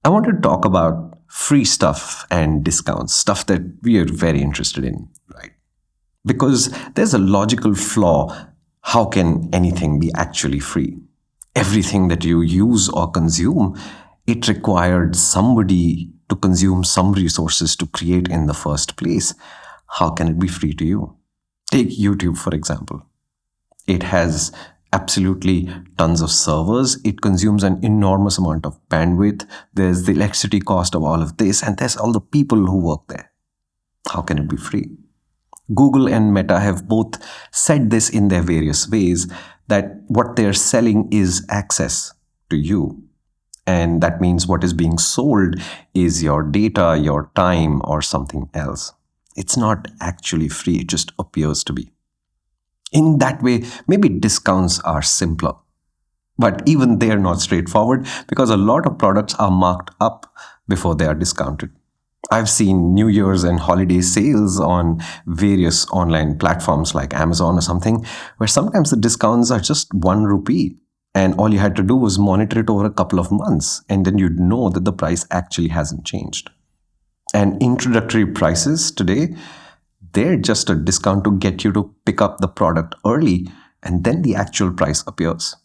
I want to talk about free stuff and discounts, stuff that we are very interested in, right? Because there's a logical flaw. How can anything be actually free? Everything that you use or consume, it required somebody to consume some resources to create in the first place. How can it be free to you? Take YouTube, for example. It has absolutely tons of servers. It consumes an enormous amount of bandwidth. There's the electricity cost of all of this, and there's all the people who work there. How can it be free? Google and Meta have both said this in their various ways, that what they're selling is access to you. And that means what is being sold is your data, your time, or something else. It's not actually free, it just appears to be. In that way, maybe discounts are simpler. But even they're not straightforward because a lot of products are marked up before they are discounted. I've seen New Year's and holiday sales on various online platforms like Amazon or something, where sometimes the discounts are just 1 rupee. And all you had to do was monitor it over a couple of months, and then you'd know that the price actually hasn't changed. And introductory prices today, they're just a discount to get you to pick up the product early, and then the actual price appears.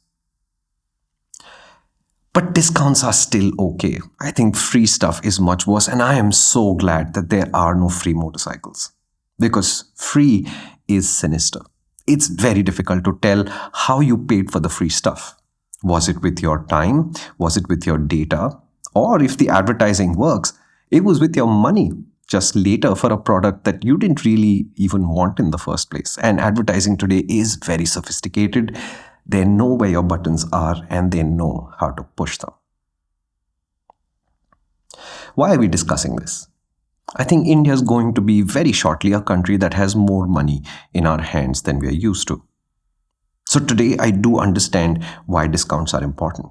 But discounts are still okay. I think free stuff is much worse, and I am so glad that there are no free motorcycles. Because free is sinister. It's very difficult to tell how you paid for the free stuff. Was it with your time? Was it with your data? Or if the advertising works, it was with your money just later for a product that you didn't really even want in the first place. And advertising today is very sophisticated. They know where your buttons are and they know how to push them. Why are we discussing this? I think India is going to be very shortly a country that has more money in our hands than we are used to. So today I do understand why discounts are important.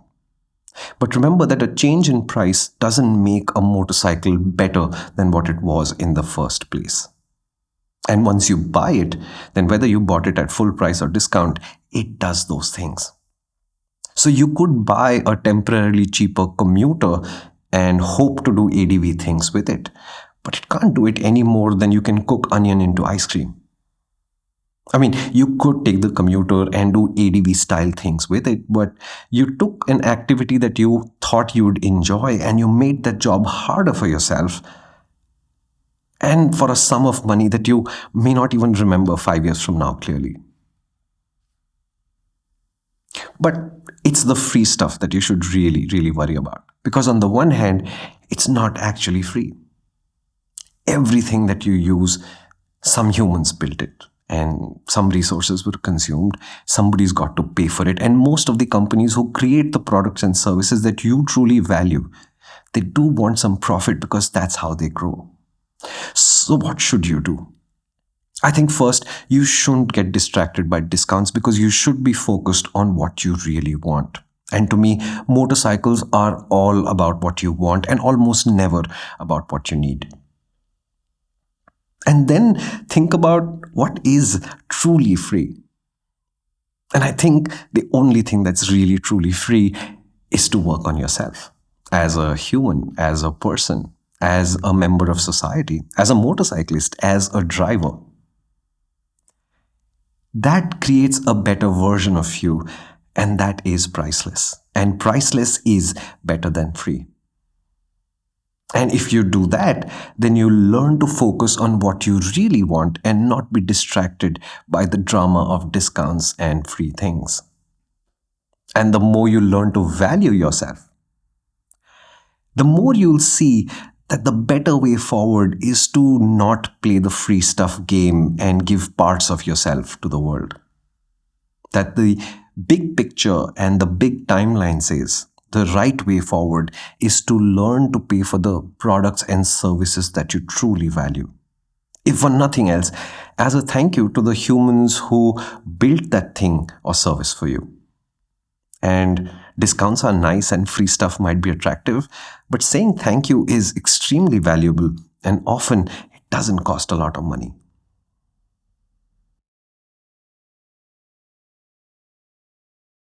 But remember that a change in price doesn't make a motorcycle better than what it was in the first place. And once you buy it, then whether you bought it at full price or discount, it does those things. So you could buy a temporarily cheaper commuter and hope to do ADV things with it, but it can't do it any more than you can cook onion into ice cream. I mean, you could take the commuter and do ADV style things with it, but you took an activity that you thought you'd enjoy and you made that job harder for yourself, and for a sum of money that you may not even remember 5 years from now clearly. But it's the free stuff that you should really, really worry about. Because on the one hand, it's not actually free. Everything that you use, some humans built it. And some resources were consumed. Somebody's got to pay for it. And most of the companies who create the products and services that you truly value, they do want some profit because that's how they grow. So what should you do? I think first, you shouldn't get distracted by discounts because you should be focused on what you really want. And to me, motorcycles are all about what you want and almost never about what you need. And then think about what is truly free. And I think the only thing that's really truly free is to work on yourself as a human, as a person, as a member of society, as a motorcyclist, as a driver. That creates a better version of you, and that is priceless. And priceless is better than free. And if you do that, then you learn to focus on what you really want and not be distracted by the drama of discounts and free things. And the more you learn to value yourself, the more you'll see that the better way forward is to not play the free stuff game and give parts of yourself to the world. That the big picture and the big timeline says the right way forward is to learn to pay for the products and services that you truly value. If for nothing else, as a thank you to the humans who built that thing or service for you. And discounts are nice and free stuff might be attractive, but saying thank you is extremely valuable and often it doesn't cost a lot of money.